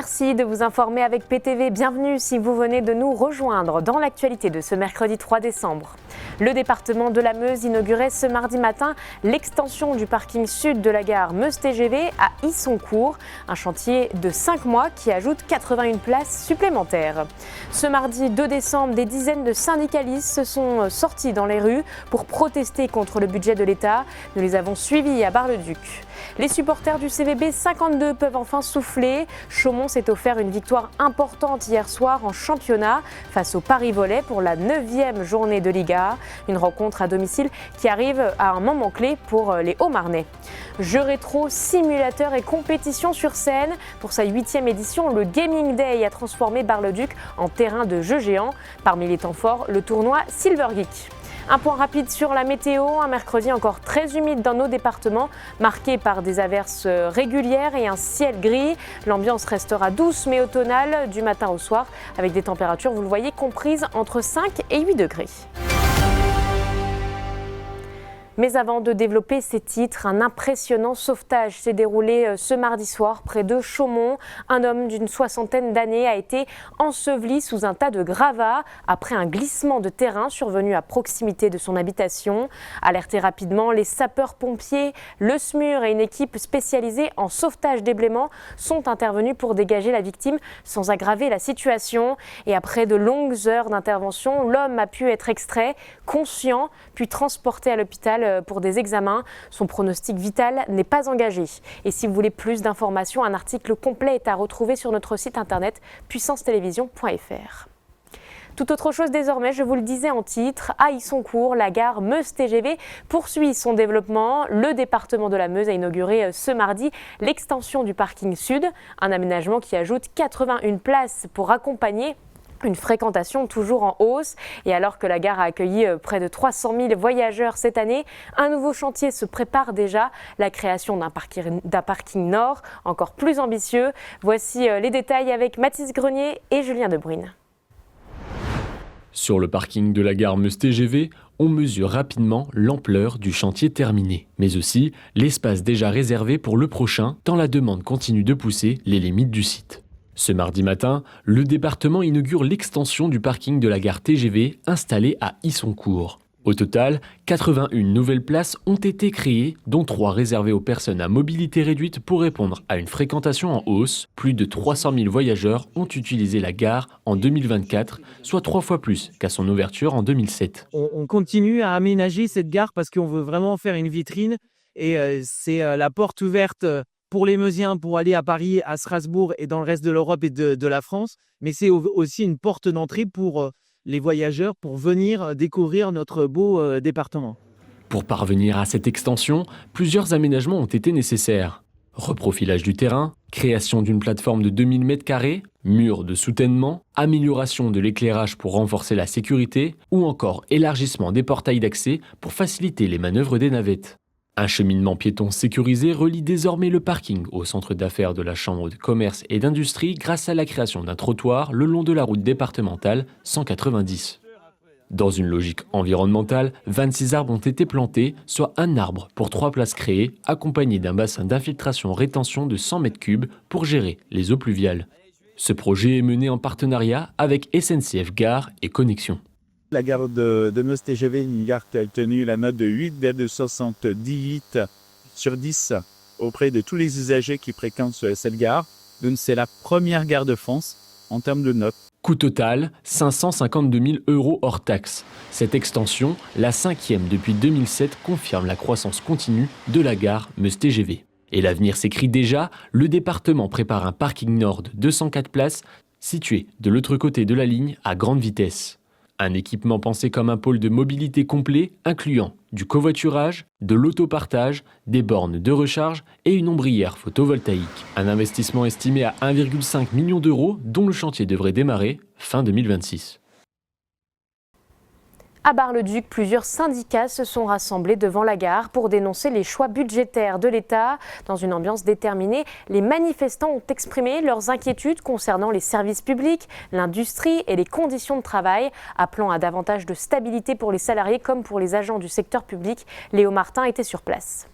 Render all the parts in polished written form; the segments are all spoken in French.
Merci de vous informer avec PTV. Bienvenue si vous venez de nous rejoindre dans l'actualité de ce mercredi 3 décembre. Le département de la Meuse inaugurait ce mardi matin l'extension du parking sud de la gare Meuse-TGV à Issoncourt, un chantier de 5 mois qui ajoute 81 places supplémentaires. Ce mardi 2 décembre, des dizaines de syndicalistes se sont sortis dans les rues pour protester contre le budget de l'État. Nous les avons suivis à Bar-le-Duc. Les supporters du CVB 52 peuvent enfin souffler. Chaumont s'est offert une victoire importante hier soir en championnat face au Paris Volley pour la 9e journée de Liga. Une rencontre à domicile qui arrive à un moment clé pour les Hauts-Marnais. Jeux rétro, simulateurs et compétitions sur scène. Pour sa 8e édition, le Gaming Day a transformé Bar-le-Duc en terrain de jeux géants. Parmi les temps forts, le tournoi Silver Geek. Un point rapide sur la météo, un mercredi encore très humide dans nos départements, marqué par des averses régulières et un ciel gris. L'ambiance restera douce mais automnale du matin au soir, avec des températures, vous le voyez, comprises entre 5 et 8 degrés. Mais avant de développer ces titres, un impressionnant sauvetage s'est déroulé ce mardi soir près de Chaumont. Un homme d'une 60aine d'années a été enseveli sous un tas de gravats après un glissement de terrain survenu à proximité de son habitation. Alertés rapidement, les sapeurs-pompiers, le SMUR et une équipe spécialisée en sauvetage déblaiement sont intervenus pour dégager la victime sans aggraver la situation. Et après de longues heures d'intervention, l'homme a pu être extrait, conscient, puis transporté à l'hôpital pour des examens. Son pronostic vital n'est pas engagé. Et si vous voulez plus d'informations, un article complet est à retrouver sur notre site internet puissancetélévision.fr. Tout autre chose désormais, je vous le disais en titre, à Issoncourt, la gare Meuse-TGV poursuit son développement. Le département de la Meuse a inauguré ce mardi l'extension du parking sud, un aménagement qui ajoute 81 places pour accompagner une fréquentation toujours en hausse. Et alors que la gare a accueilli près de 300 000 voyageurs cette année, un nouveau chantier se prépare déjà, la création d'un parking nord encore plus ambitieux. Voici les détails avec Mathis Grenier et Julien Debruyne. Sur le parking de la gare Meuse-TGV, on mesure rapidement l'ampleur du chantier terminé, mais aussi l'espace déjà réservé pour le prochain, tant la demande continue de pousser les limites du site. Ce mardi matin, le département inaugure l'extension du parking de la gare TGV installée à Issoncourt. Au total, 81 nouvelles places ont été créées, dont 3 réservées aux personnes à mobilité réduite pour répondre à une fréquentation en hausse. Plus de 300 000 voyageurs ont utilisé la gare en 2024, soit 3 fois plus qu'à son ouverture en 2007. On continue à aménager cette gare parce qu'on veut vraiment faire une vitrine et c'est la porte ouverte pour les Meusiens pour aller à Paris, à Strasbourg et dans le reste de l'Europe et de la France. Mais c'est aussi une porte d'entrée pour les voyageurs pour venir découvrir notre beau département. Pour parvenir à cette extension, plusieurs aménagements ont été nécessaires. Reprofilage du terrain, création d'une plateforme de 2000 m², murs de soutènement, amélioration de l'éclairage pour renforcer la sécurité ou encore élargissement des portails d'accès pour faciliter les manœuvres des navettes. Un cheminement piéton sécurisé relie désormais le parking au centre d'affaires de la Chambre de commerce et d'industrie grâce à la création d'un trottoir le long de la route départementale 190. Dans une logique environnementale, 26 arbres ont été plantés, soit un arbre pour 3 places créées, accompagné d'un bassin d'infiltration-rétention de 100 m³ pour gérer les eaux pluviales. Ce projet est mené en partenariat avec SNCF Gare et Connexion. La gare de Meuse-TGV, une gare qui a obtenu la note de 8,78 sur 10 auprès de tous les usagers qui fréquentent cette gare. Donc c'est la première gare de France en termes de notes. Coût total, 552 000 € hors taxe. Cette extension, la 5e depuis 2007, confirme la croissance continue de la gare Meuse-TGV. Et l'avenir s'écrit déjà, le département prépare un parking nord de 204 places situé de l'autre côté de la ligne à grande vitesse. Un équipement pensé comme un pôle de mobilité complet, incluant du covoiturage, de l'autopartage, des bornes de recharge et une ombrière photovoltaïque. Un investissement estimé à 1,5 million d'euros, dont le chantier devrait démarrer fin 2026. À Bar-le-Duc, plusieurs syndicats se sont rassemblés devant la gare pour dénoncer les choix budgétaires de l'État. Dans une ambiance déterminée, les manifestants ont exprimé leurs inquiétudes concernant les services publics, l'industrie et les conditions de travail, appelant à davantage de stabilité pour les salariés comme pour les agents du secteur public. Léo Martin était sur place.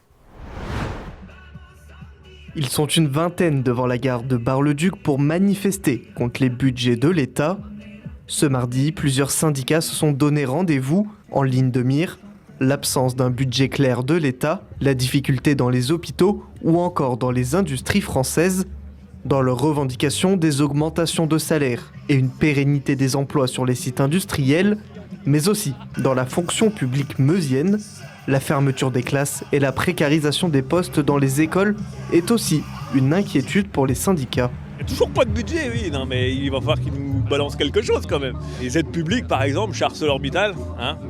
Ils sont une vingtaine devant la gare de Bar-le-Duc pour manifester contre les budgets de l'État. Ce mardi, plusieurs syndicats se sont donné rendez-vous en ligne de mire. L'absence d'un budget clair de l'État, la difficulté dans les hôpitaux ou encore dans les industries françaises. Dans leurs revendications, des augmentations de salaire et une pérennité des emplois sur les sites industriels, mais aussi dans la fonction publique meusienne. La fermeture des classes et la précarisation des postes dans les écoles est aussi une inquiétude pour les syndicats. Il n'y a toujours pas de budget, oui, non, mais il va falloir qu'ils nous balancent quelque chose quand même. Les aides publiques, par exemple, chez ArcelorMittal,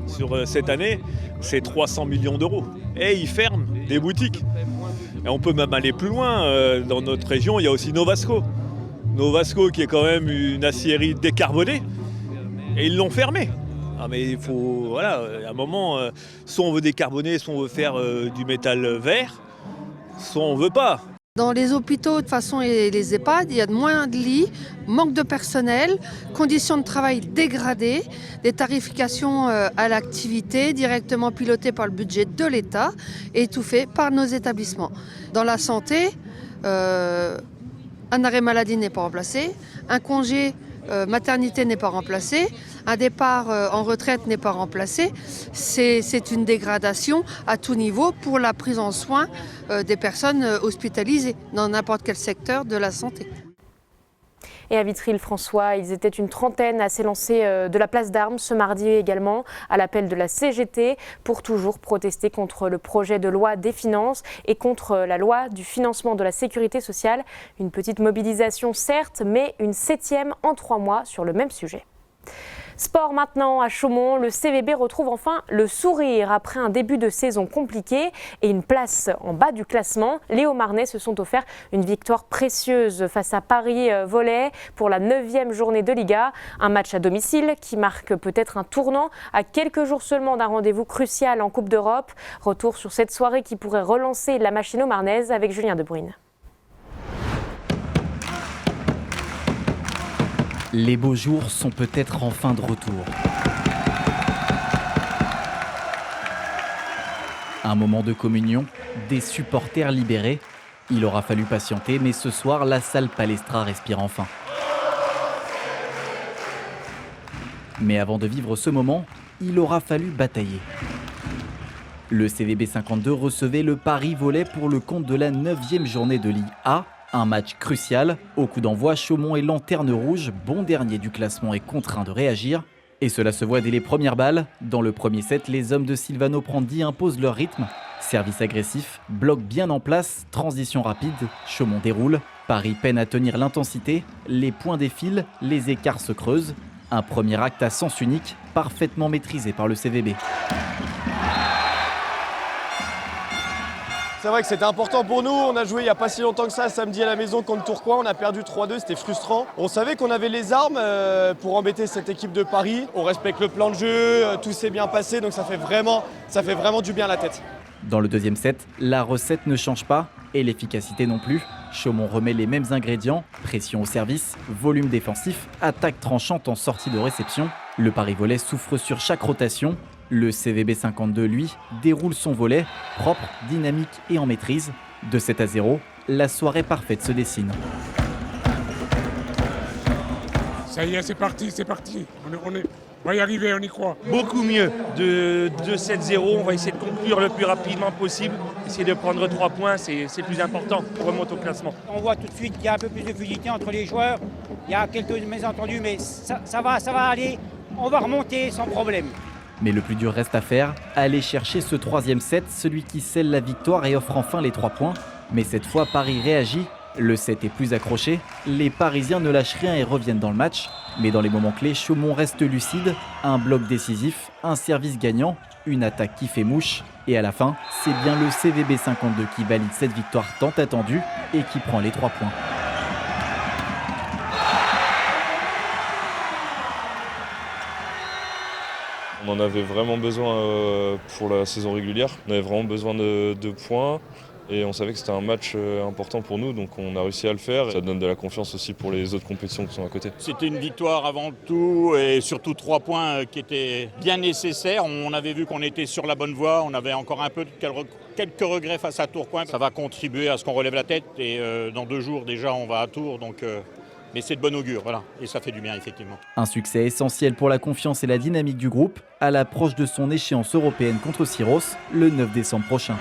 sur cette année, c'est 300 millions d'euros. Et ils ferment des boutiques. Et on peut même aller plus loin. Dans notre région, il y a aussi Novasco. Novasco qui est quand même une aciérie décarbonée. Et ils l'ont fermée. Ah mais il faut, voilà, à un moment, soit on veut décarboner, soit on veut faire du métal vert, soit on veut pas. Dans les hôpitaux, de toute façon, et les EHPAD, il y a de moins de lits, manque de personnel, conditions de travail dégradées, des tarifications à l'activité directement pilotées par le budget de l'État et étouffées par nos établissements. Dans la santé, un arrêt maladie n'est pas remplacé, un congé maternité n'est pas remplacé, un départ en retraite n'est pas remplacé. C'est une dégradation à tout niveau pour la prise en soin des personnes hospitalisées dans n'importe quel secteur de la santé. Et à Vitry-le-François, ils étaient une trentaine à s'élancer de la place d'Armes ce mardi également, à l'appel de la CGT, pour toujours protester contre le projet de loi des finances et contre la loi du financement de la sécurité sociale. Une petite mobilisation certes, mais une 7e en 3 mois sur le même sujet. Sport maintenant à Chaumont, le CVB retrouve enfin le sourire après un début de saison compliqué et une place en bas du classement. Les Haut-Marnais se sont offerts une victoire précieuse face à Paris Volley pour la 9e journée de Liga. Un match à domicile qui marque peut-être un tournant à quelques jours seulement d'un rendez-vous crucial en Coupe d'Europe. Retour sur cette soirée qui pourrait relancer la machine haut-marnaise avec Julien De Bruyne. Les beaux jours sont peut-être enfin de retour. Un moment de communion, des supporters libérés. Il aura fallu patienter, mais ce soir, la salle Palestra respire enfin. Mais avant de vivre ce moment, il aura fallu batailler. Le CVB 52 recevait le Paris Volley pour le compte de la 9e journée de Ligue A. Un match crucial. Au coup d'envoi, Chaumont est lanterne rouge, bon dernier du classement, est contraint de réagir. Et cela se voit dès les premières balles. Dans le premier set, les hommes de Silvano Prandi imposent leur rythme. Service agressif, bloc bien en place, transition rapide, Chaumont déroule. Paris peine à tenir l'intensité, les points défilent, les écarts se creusent. Un premier acte à sens unique, parfaitement maîtrisé par le CVB. C'est vrai que c'était important pour nous, on a joué il n'y a pas si longtemps que ça samedi à la maison contre Tourcoing, on a perdu 3-2, c'était frustrant. On savait qu'on avait les armes pour embêter cette équipe de Paris, on respecte le plan de jeu, tout s'est bien passé, donc ça fait vraiment du bien à la tête. Dans le deuxième set, la recette ne change pas et l'efficacité non plus. Chaumont remet les mêmes ingrédients, pression au service, volume défensif, attaque tranchante en sortie de réception. Le Paris Volley souffre sur chaque rotation. Le CVB 52, lui, déroule son volley, propre, dynamique et en maîtrise. De 7-0, la soirée parfaite se dessine. Ça y est, c'est parti. On va y arriver, on y croit. Beaucoup mieux. De 7-0, on va essayer de conclure le plus rapidement possible. Essayer de prendre 3 points, c'est le plus important pour remonter au classement. On voit tout de suite qu'il y a un peu plus de fluidité entre les joueurs. Il y a quelques mésentendus, mais ça va aller. On va remonter sans problème. Mais le plus dur reste à faire, aller chercher ce 3e set, celui qui scelle la victoire et offre enfin les 3 points. Mais cette fois, Paris réagit. Le set est plus accroché, les Parisiens ne lâchent rien et reviennent dans le match. Mais dans les moments clés, Chaumont reste lucide. Un bloc décisif, un service gagnant, une attaque qui fait mouche. Et à la fin, c'est bien le CVB 52 qui valide cette victoire tant attendue et qui prend les 3 points. On en avait vraiment besoin pour la saison régulière. On avait vraiment besoin de points. Et on savait que c'était un match important pour nous, donc on a réussi à le faire. Ça donne de la confiance aussi pour les autres compétitions qui sont à côté. C'était une victoire avant tout et surtout 3 points qui étaient bien nécessaires. On avait vu qu'on était sur la bonne voie, on avait encore un peu quelques regrets face à Tourcoing. Ça va contribuer à ce qu'on relève la tête et dans 2 jours déjà on va à Tours. Mais c'est de bon augure, voilà, et ça fait du bien effectivement. Un succès essentiel pour la confiance et la dynamique du groupe à l'approche de son échéance européenne contre Syros le 9 décembre prochain.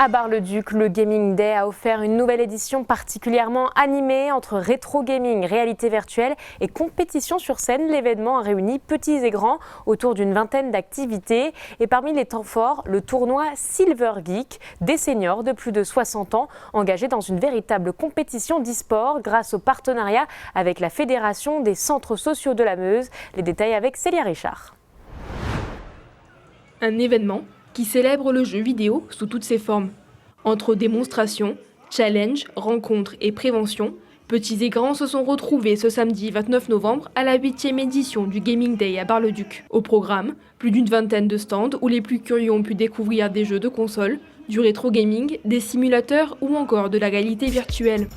À Bar-le-Duc, le Gaming Day a offert une nouvelle édition particulièrement animée entre rétro gaming, réalité virtuelle et compétition sur scène. L'événement a réuni petits et grands autour d'une vingtaine d'activités. Et parmi les temps forts, le tournoi Silver Geek, des seniors de plus de 60 ans engagés dans une véritable compétition d'e-sport grâce au partenariat avec la Fédération des centres sociaux de la Meuse. Les détails avec Célia Richard. Un événement qui célèbre le jeu vidéo sous toutes ses formes. Entre démonstrations, challenges, rencontres et prévention, petits et grands se sont retrouvés ce samedi 29 novembre à la 8e édition du Gaming Day à Bar-le-Duc. Au programme, plus d'une vingtaine de stands où les plus curieux ont pu découvrir des jeux de console, du rétro gaming, des simulateurs ou encore de la réalité virtuelle.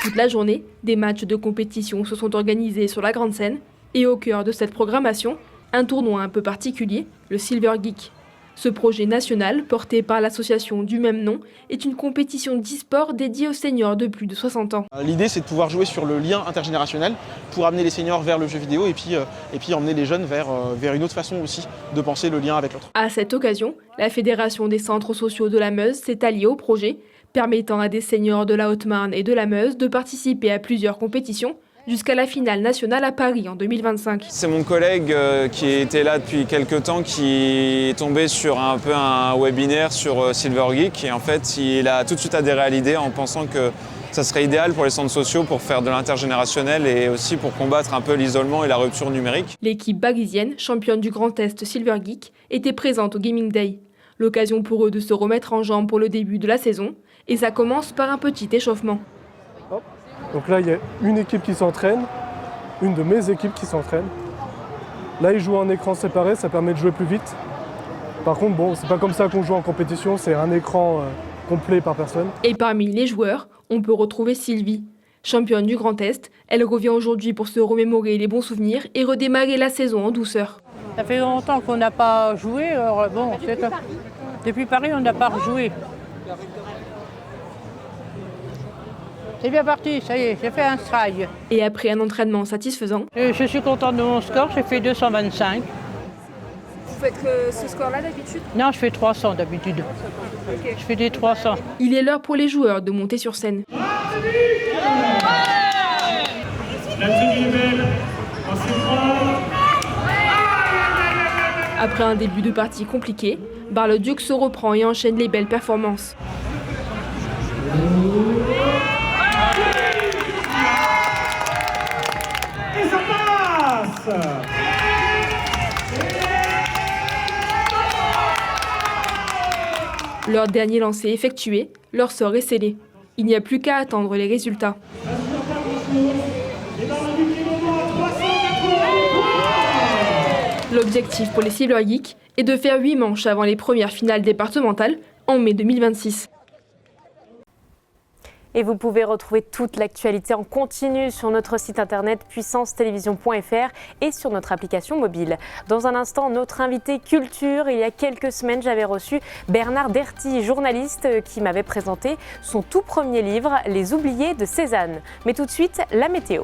Toute la journée, des matchs de compétition se sont organisés sur la grande scène et au cœur de cette programmation, un tournoi un peu particulier, le Silver Geek. Ce projet national, porté par l'association du même nom, est une compétition d'e-sport dédiée aux seniors de plus de 60 ans. L'idée, c'est de pouvoir jouer sur le lien intergénérationnel pour amener les seniors vers le jeu vidéo et puis emmener les jeunes vers une autre façon aussi de penser le lien avec l'autre. À cette occasion, la Fédération des centres sociaux de la Meuse s'est alliée au projet, permettant à des seniors de la Haute-Marne et de la Meuse de participer à plusieurs compétitions jusqu'à la finale nationale à Paris en 2025. C'est mon collègue qui était là depuis quelques temps qui est tombé sur un webinaire sur Silver Geek et en fait il a tout de suite adhéré à l'idée en pensant que ça serait idéal pour les centres sociaux pour faire de l'intergénérationnel et aussi pour combattre un peu l'isolement et la rupture numérique. L'équipe baguisienne, championne du Grand Est Silver Geek, était présente au Gaming Day. L'occasion pour eux de se remettre en jambe pour le début de la saison. Et ça commence par un petit échauffement. Donc là, il y a une équipe qui s'entraîne, une de mes équipes qui s'entraîne. Là, ils jouent en écran séparé, ça permet de jouer plus vite. Par contre, bon, c'est pas comme ça qu'on joue en compétition, c'est un écran complet par personne. Et parmi les joueurs, on peut retrouver Sylvie. Championne du Grand Est, elle revient aujourd'hui pour se remémorer les bons souvenirs et redémarrer la saison en douceur. Ça fait longtemps qu'on n'a pas joué, alors bon, depuis Paris, on n'a pas rejoué. C'est bien parti, ça y est, j'ai fait un strike. Et après un entraînement satisfaisant, je suis contente de mon score, j'ai fait 225. Vous faites ce score-là d'habitude? Non, je fais 300 d'habitude. Okay. Je fais des 300. Il est l'heure pour les joueurs de monter sur scène. Après un début de partie compliqué, Bar-le-Duc se reprend et enchaîne les belles performances. Et ça passe! Leur dernier lancer effectué, leur sort est scellé. Il n'y a plus qu'à attendre les résultats. L'objectif pour les Silver Geek est de faire 8 manches avant les premières finales départementales en mai 2026. Et vous pouvez retrouver toute l'actualité en continu sur notre site internet puissancetelevision.fr et sur notre application mobile. Dans un instant, notre invité culture. Il y a quelques semaines, j'avais reçu Bernard Derty, journaliste qui m'avait présenté son tout premier livre, Les oubliés de Cézanne. Mais tout de suite, la météo.